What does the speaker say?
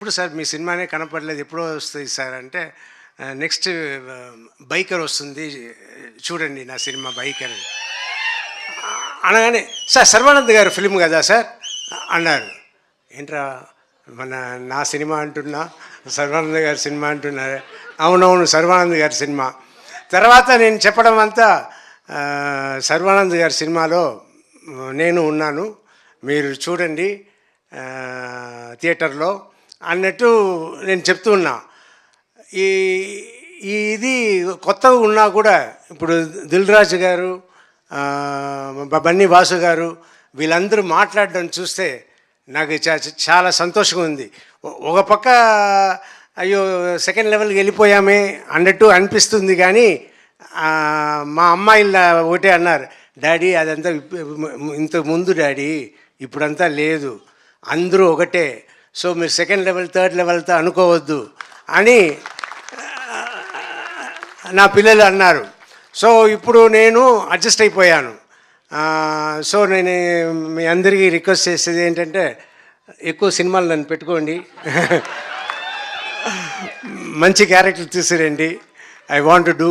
ఎప్పుడు సార్ మీ సినిమానే కనపడలేదు, ఎప్పుడో వస్తుంది సార్ అంటే నెక్స్ట్ బైకర్ వస్తుంది చూడండి నా సినిమా బైకర్ అనగానే, సార్ సర్వానంద్ గారు ఫిలిం కదా సార్ అన్నారు. ఏంట్రా మన నా సినిమా అంటున్నా, సర్వానంద్ గారి సినిమా అంటున్నారు. అవునవును సర్వానంద్ గారి సినిమా. తర్వాత నేను చెప్పడం అంతా సర్వానంద్ గారి సినిమాలో నేను ఉన్నాను, మీరు చూడండి థియేటర్లో అన్నట్టు నేను చెప్తూ ఉన్నా. ఇది కొత్తగా ఉన్నా కూడా ఇప్పుడు దిల్ రాజు గారు, బన్నీ వాసు గారు వీళ్ళందరూ మాట్లాడడం చూస్తే నాకు చాలా సంతోషంగా ఉంది. ఒక పక్క అయ్యో సెకండ్ లెవెల్కి వెళ్ళిపోయామే అన్నట్టు అనిపిస్తుంది. కానీ మా అమ్మాయిల ఒకటే అన్నారు, డాడీ అదంతా ఇంతకు ముందు డాడీ, ఇప్పుడంతా లేదు, అందరూ ఒకటే, సో మీరు సెకండ్ లెవెల్ థర్డ్ లెవెల్తో అనుకోవద్దు అని నా పిల్లలు అన్నారు. సో ఇప్పుడు నేను అడ్జస్ట్ అయిపోయాను. సో నేను మీ అందరికీ రిక్వెస్ట్ చేసేది ఏంటంటే, ఎక్కువ సినిమాలు నన్ను పెట్టుకోండి, మంచి క్యారెక్టర్ తీసుకురండి. I want to do